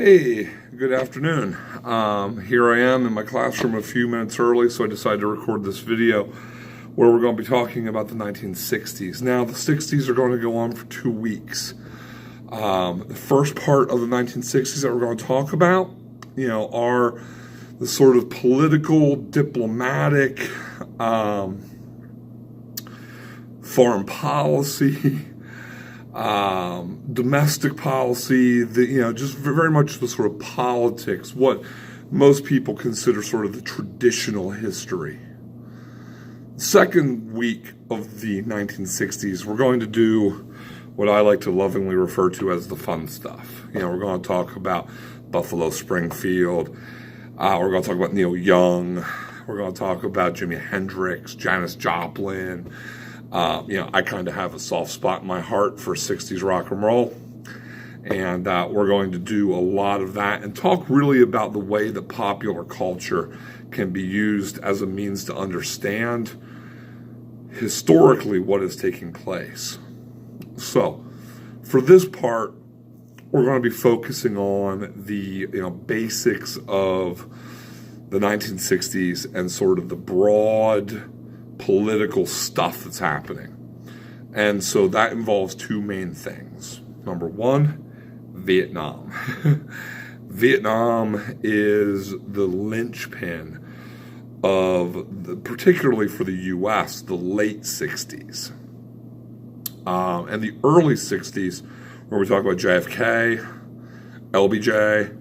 Hey, good afternoon. Here I am in my classroom a few minutes early, so I decided to record this video where we're going to be talking about the 1960s. Now, the 60s are going to go on for 2 weeks. The first part of the 1960s that we're going to talk about, are the sort of political, diplomatic, foreign policy, domestic policy, just very much the sort of politics, what most people consider sort of the traditional history. Second week of the 1960s, we're going to do what I like to lovingly refer to as the fun stuff. We're going to talk about Buffalo Springfield. We're going to talk about Neil Young. We're going to talk about Jimi Hendrix, Janis Joplin. I kind of have a soft spot in my heart for 60s rock and roll. And we're going to do a lot of that and talk really about the way that popular culture can be used as a means to understand historically what is taking place. So, for this part, we're going to be focusing on the basics of the 1960s and sort of the broad political stuff that's happening. And so that involves two main things. Number one, Vietnam. Vietnam is the linchpin of, particularly for the U.S., the late 60s. And the early 60s, where we talk about JFK, LBJ,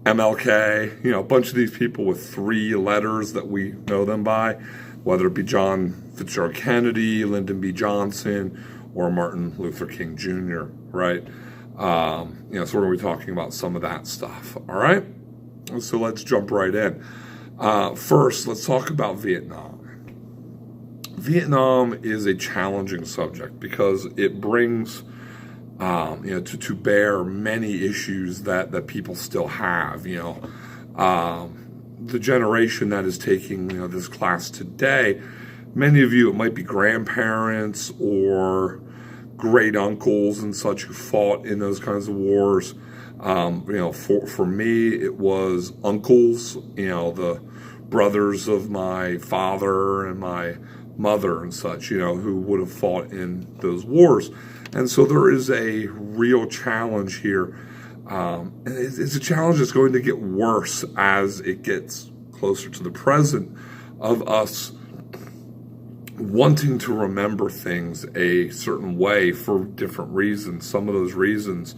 MLK, a bunch of these people with 3 letters that we know them by, whether it be John Fitzgerald Kennedy, Lyndon B. Johnson, or Martin Luther King Jr., right? So we're going to be talking about some of that stuff, all right? So let's jump right in. First, let's talk about Vietnam. Vietnam is a challenging subject because it brings, to bear many issues that people still have, the generation that is taking this class today, many of you, it might be grandparents or great uncles and such who fought in those kinds of wars. For me, it was uncles, the brothers of my father and my mother and such, who would have fought in those wars. And so there is a real challenge here. And it's a challenge that's going to get worse as it gets closer to the present, of us wanting to remember things a certain way for different reasons. Some of those reasons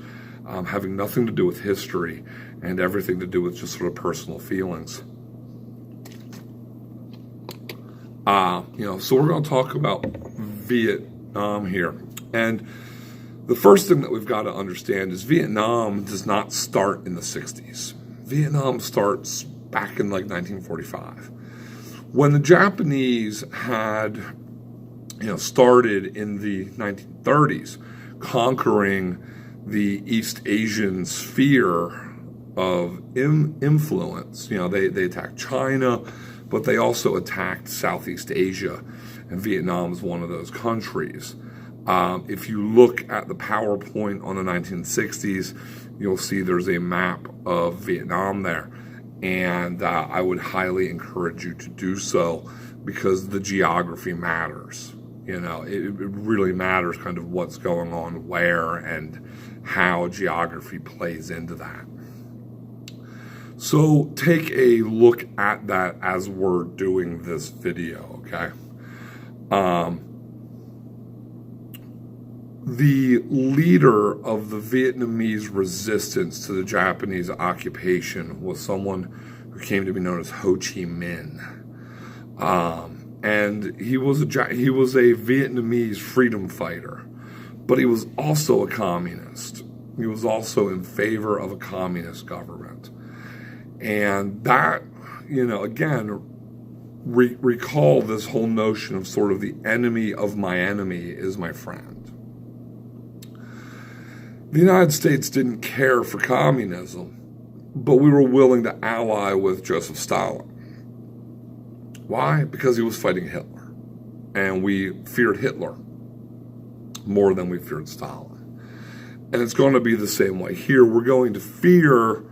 having nothing to do with history and everything to do with just sort of personal feelings. So we're going to talk about Vietnam here. And the first thing that we've got to understand is Vietnam does not start in the 60s. Vietnam starts back in 1945. When the Japanese had, started in the 1930s, conquering the East Asian sphere of influence, they attacked China, but they also attacked Southeast Asia, and Vietnam is one of those countries. If you look at the PowerPoint on the 1960s, you'll see there's a map of Vietnam there. And I would highly encourage you to do so because the geography matters. It really matters kind of what's going on where and how geography plays into that. So take a look at that as we're doing this video, okay? The leader of the Vietnamese resistance to the Japanese occupation was someone who came to be known as Ho Chi Minh. And he was a Vietnamese freedom fighter, but he was also a communist. He was also in favor of a communist government. And that, again, recall this whole notion of sort of the enemy of my enemy is my friend. The United States didn't care for communism, but we were willing to ally with Joseph Stalin. Why? Because he was fighting Hitler. And we feared Hitler more than we feared Stalin. And it's going to be the same way here. We're going to fear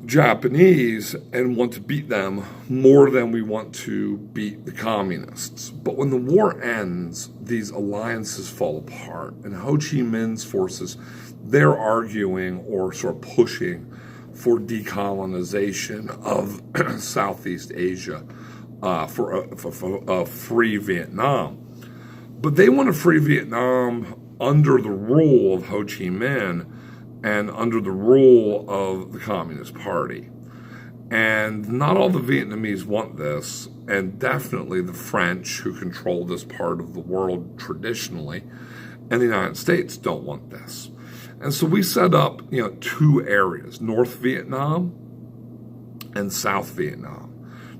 Japanese and want to beat them more than we want to beat the communists. But when the war ends, these alliances fall apart. And Ho Chi Minh's forces, they're arguing or sort of pushing for decolonization of Southeast Asia, for a free Vietnam. But they want to free Vietnam under the rule of Ho Chi Minh and under the rule of the Communist Party. And not all the Vietnamese want this, and definitely the French, who control this part of the world traditionally, and the United States don't want this. And so we set up, two areas, North Vietnam and South Vietnam.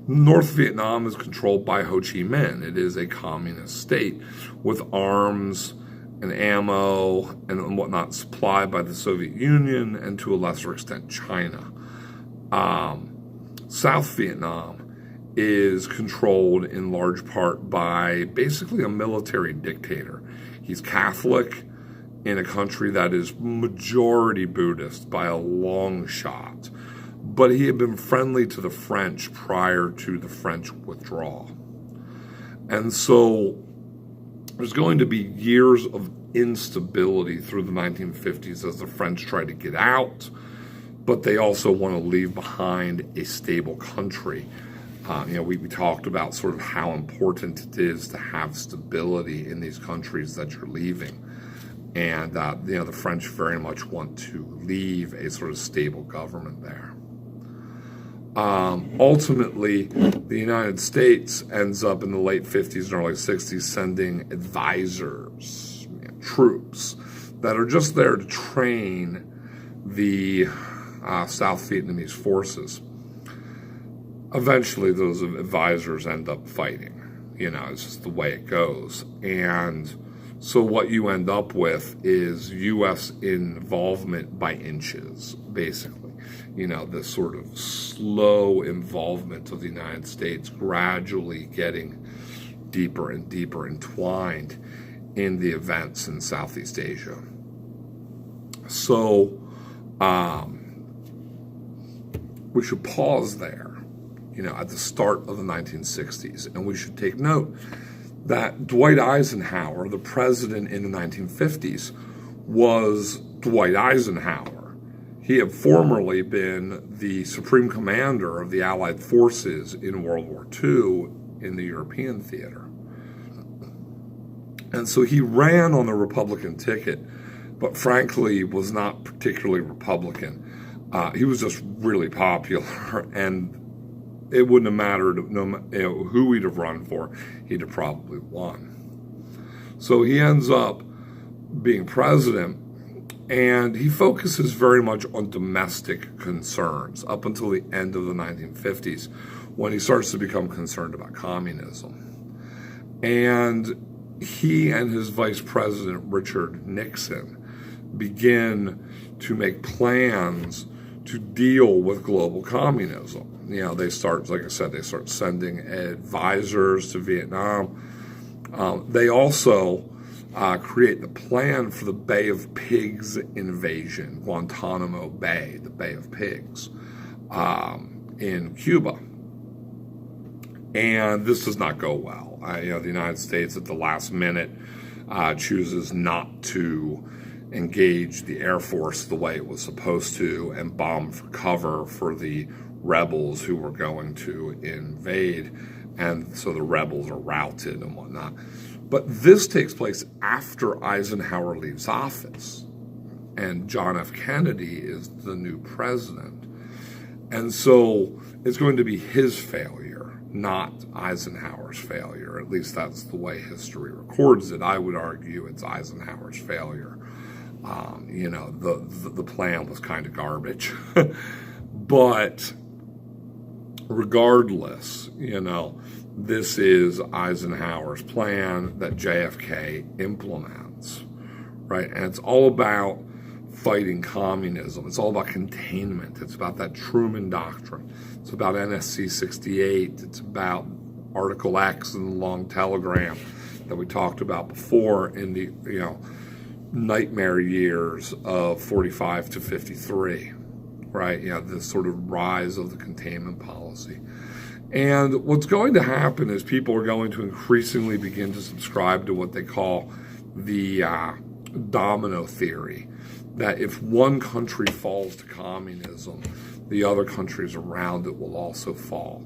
North Vietnam is controlled by Ho Chi Minh. It is a communist state with arms and ammo and whatnot supplied by the Soviet Union and to a lesser extent China. South Vietnam is controlled in large part by basically a military dictator. He's Catholic in a country that is majority Buddhist by a long shot. But he had been friendly to the French prior to the French withdrawal. And so there's going to be years of instability through the 1950s as the French try to get out, but they also want to leave behind a stable country. We talked about sort of how important it is to have stability in these countries that you're leaving. And, the French very much want to leave a sort of stable government there. Ultimately, the United States ends up in the late 50s and early 60s sending advisors, troops that are just there to train the South Vietnamese forces. Eventually, those advisors end up fighting. It's just the way it goes. And so what you end up with is U.S. involvement by inches, basically. This sort of slow involvement of the United States gradually getting deeper and deeper entwined in the events in Southeast Asia. So we should pause there, at the start of the 1960s, and we should take note that Dwight Eisenhower, the president in the 1950s, was Dwight Eisenhower. He had formerly been the supreme commander of the Allied forces in World War II in the European theater. And so he ran on the Republican ticket, but frankly was not particularly Republican. He was just really popular, and it wouldn't have mattered who he'd have run for, he'd have probably won. So he ends up being president, and he focuses very much on domestic concerns up until the end of the 1950s, when he starts to become concerned about communism. And he and his vice president, Richard Nixon, begin to make plans to deal with global communism. They start, like I said, they start sending advisors to Vietnam. They also create the plan for the Bay of Pigs invasion, Guantanamo Bay, the Bay of Pigs, in Cuba. And this does not go well. The United States at the last minute chooses not to engage the Air Force the way it was supposed to and bomb for cover for the rebels who were going to invade. And so the rebels are routed and whatnot. But this takes place after Eisenhower leaves office, and John F. Kennedy is the new president. And so it's going to be his failure, not Eisenhower's failure. At least that's the way history records it. I would argue it's Eisenhower's failure. The plan was kind of garbage. But regardless, this is Eisenhower's plan that JFK implements, right? And it's all about fighting communism. It's all about containment. It's about that Truman Doctrine. It's about NSC 68. It's about Article X and the long telegram that we talked about before in the, nightmare years of 45 to 53, right? This sort of rise of the containment policy. And what's going to happen is people are going to increasingly begin to subscribe to what they call the domino theory, that if one country falls to communism, the other countries around it will also fall.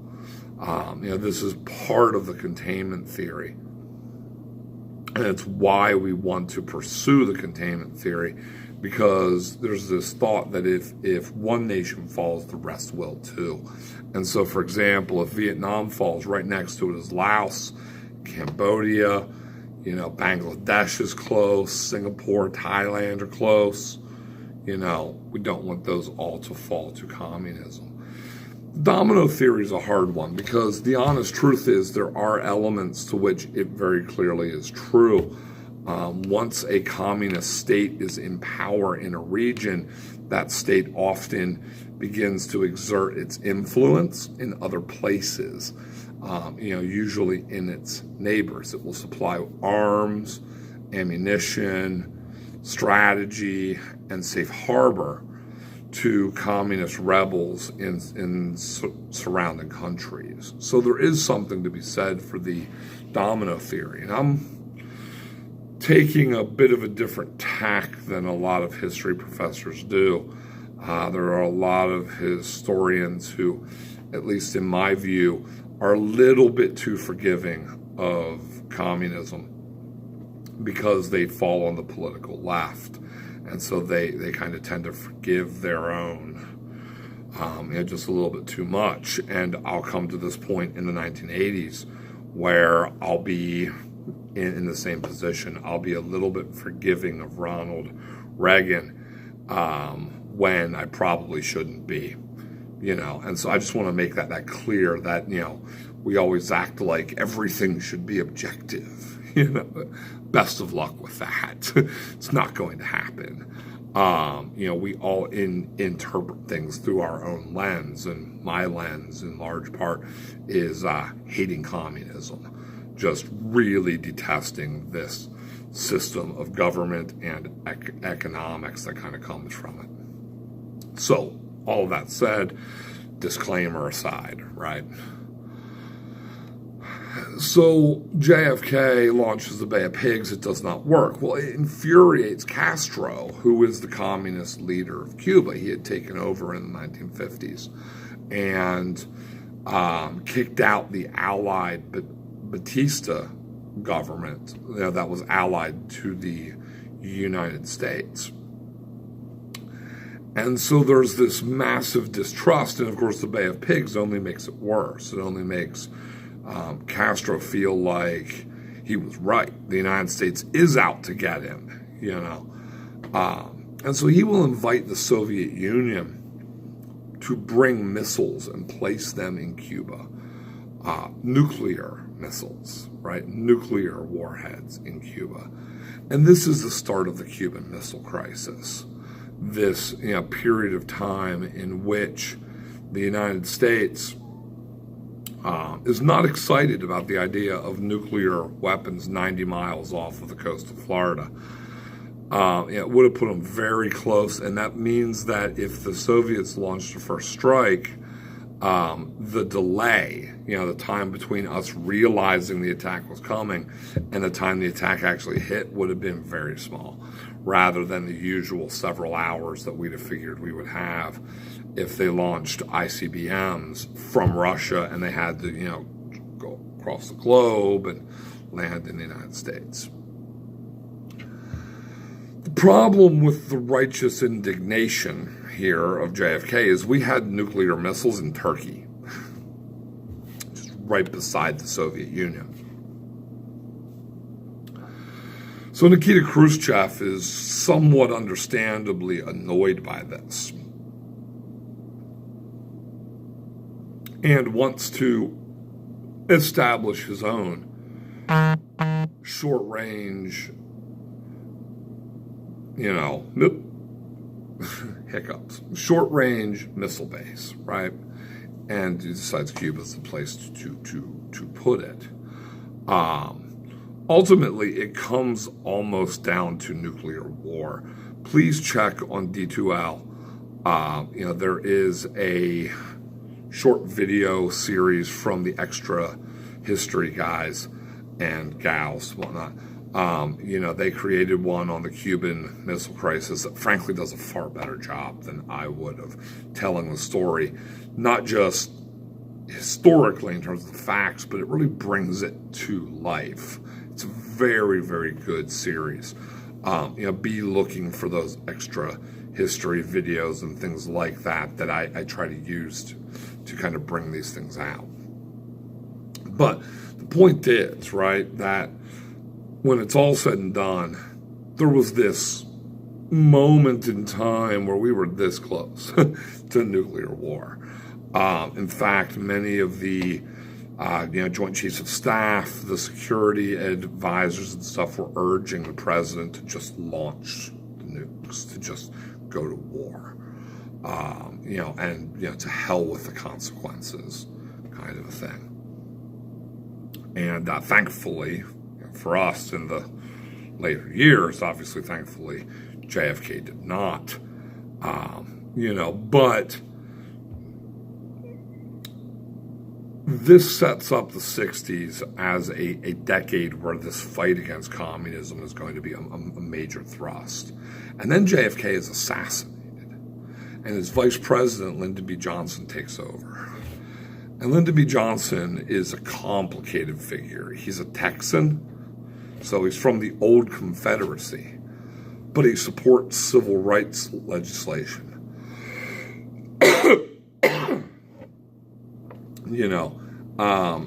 This is part of the containment theory. And it's why we want to pursue the containment theory, because there's this thought that if one nation falls, the rest will too. And so, for example, if Vietnam falls, right next to it is Laos, Cambodia, Bangladesh is close, Singapore, Thailand are close. We don't want those all to fall to communism. Domino theory is a hard one, because the honest truth is there are elements to which it very clearly is true. Once a communist state is in power in a region, that state often begins to exert its influence in other places, usually in its neighbors. It will supply arms, ammunition, strategy, and safe harbor to communist rebels in surrounding countries. So there is something to be said for the domino theory. And I'm taking a bit of a different tack than a lot of history professors do. There are a lot of historians who, at least in my view, are a little bit too forgiving of communism because they fall on the political left. And so they kind of tend to forgive their own just a little bit too much. And I'll come to this point in the 1980s where I'll be in the same position. I'll be a little bit forgiving of Ronald Reagan when I probably shouldn't be. And so I just want to make that clear that, we always act like everything should be objective. Best of luck with that. It's not going to happen. We all interpret things through our own lens, and my lens, in large part, is hating communism, just really detesting this system of government and economics that kind of comes from it. So, all of that said, disclaimer aside, right? So JFK launches the Bay of Pigs. It does not work. Well, it infuriates Castro, who is the communist leader of Cuba. He had taken over in the 1950s and kicked out the allied Batista government that was allied to the United States. And so there's this massive distrust, and of course the Bay of Pigs only makes it worse. It only makes Castro feel like he was right. The United States is out to get him, and so he will invite the Soviet Union to bring missiles and place them in Cuba. Nuclear missiles, right? Nuclear warheads in Cuba. And this is the start of the Cuban Missile Crisis. This period of time in which the United States is not excited about the idea of nuclear weapons 90 miles off of the coast of Florida. It would have put them very close, and that means that if the Soviets launched a first strike, the delay, the time between us realizing the attack was coming and the time the attack actually hit would have been very small, rather than the usual several hours that we'd have figured we would have if they launched ICBMs from Russia and they had to, go across the globe and land in the United States. The problem with the righteous indignation here of JFK is we had nuclear missiles in Turkey, just right beside the Soviet Union. So Nikita Khrushchev is somewhat understandably annoyed by this and wants to establish his own short-range, hiccups, short-range missile base, right? And he decides Cuba's the place to put it. ultimately, it comes almost down to nuclear war. Please check on D2L. There is a short video series from the Extra History guys and gals, whatnot. They created one on the Cuban Missile Crisis that frankly does a far better job than I would of telling the story, not just historically in terms of the facts, but it really brings it to life. It's a very, very good series. Be looking for those extra history videos and things like that I try to use to kind of bring these things out. But the point is, right, that when it's all said and done, there was this moment in time where we were this close to nuclear war. In fact, many of the Joint Chiefs of Staff, the security advisors and stuff were urging the president to just launch the nukes, to just go to war, to hell with the consequences, kind of a thing. And thankfully, for us in the later years, obviously, thankfully, JFK did not, but this sets up the 60s as a decade where this fight against communism is going to be a major thrust. And then JFK is assassinated, and his vice president, Lyndon B. Johnson, takes over. And Lyndon B. Johnson is a complicated figure. He's a Texan, so he's from the old Confederacy, but he supports civil rights legislation.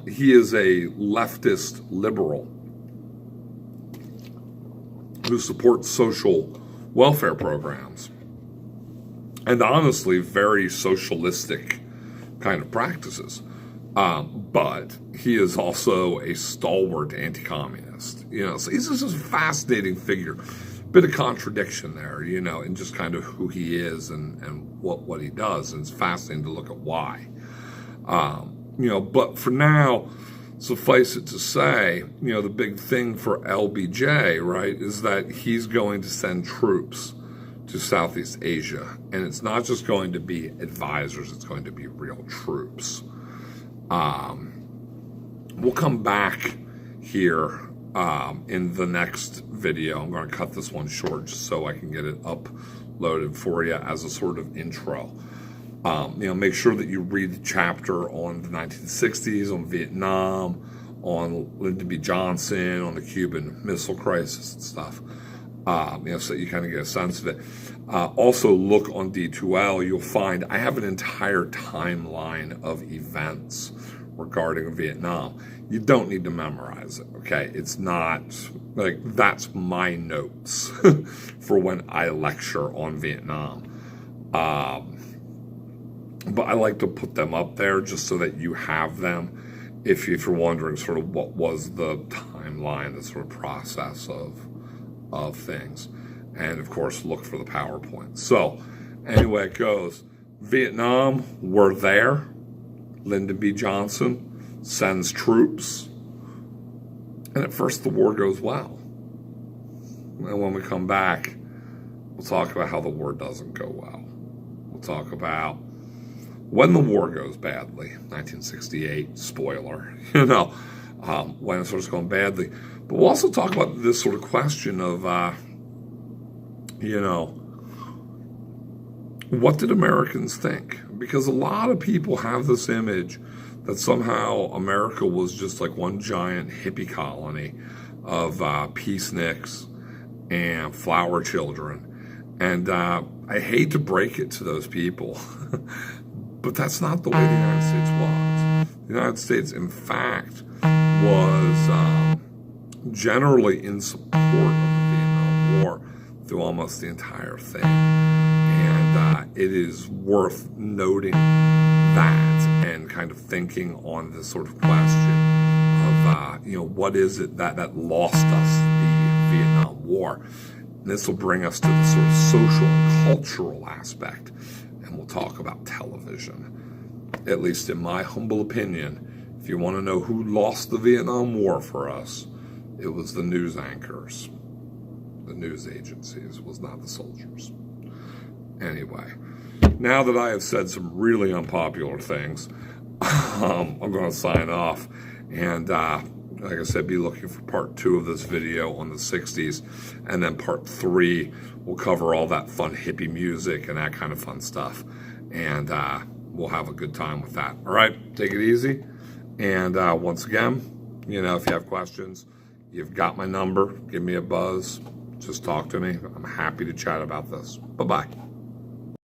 He is a leftist liberal who supports social welfare programs and honestly very socialistic kind of practices. But he is also a stalwart anti-communist. So he's just a fascinating figure. Bit of contradiction there, in just kind of who he is and what he does. And it's fascinating to look at why. But for now, suffice it to say, the big thing for LBJ, right, is that he's going to send troops to Southeast Asia. And it's not just going to be advisors, it's going to be real troops. We'll come back here in the next video. I'm going to cut this one short just so I can get it uploaded for you as a sort of intro. Make sure that you read the chapter on the 1960s, on Vietnam, on Lyndon B. Johnson, on the Cuban Missile Crisis and stuff, so you kind of get a sense of it. Also, look on D2L. You'll find I have an entire timeline of events regarding Vietnam. You don't need to memorize it, okay? It's not, that's my notes for when I lecture on Vietnam. But I like to put them up there just so that you have them if you're wondering sort of what was the timeline, the sort of process of things. And, of course, look for the PowerPoint. So, anyway, it goes. Vietnam, we're there. Lyndon B. Johnson sends troops. And at first, the war goes well. And when we come back, we'll talk about how the war doesn't go well. We'll talk about when the war goes badly, 1968, spoiler, when it starts going badly. But we'll also talk about this sort of question of, what did Americans think? Because a lot of people have this image that somehow America was just like one giant hippie colony of peaceniks and flower children. And I hate to break it to those people, but that's not the way the United States was. The United States, in fact, was generally in support of the Vietnam War through almost the entire thing. And it is worth noting that and kind of thinking on this sort of question of, what is it that lost us the Vietnam War? And this will bring us to the sort of social and cultural aspect. And we'll talk about television. At least in my humble opinion, if you want to know who lost the Vietnam War for us, It was the news anchors, the news agencies. It was not the soldiers. Anyway, now that I have said some really unpopular things, I'm going to sign off. And like I said, be looking for part 2 of this video on the 60s. And then part 3 will cover all that fun hippie music and that kind of fun stuff. And we'll have a good time with that. All right, take it easy. And once again, you know, if you have questions, you've got my number. Give me a buzz. Just talk to me. I'm happy to chat about this. Bye-bye.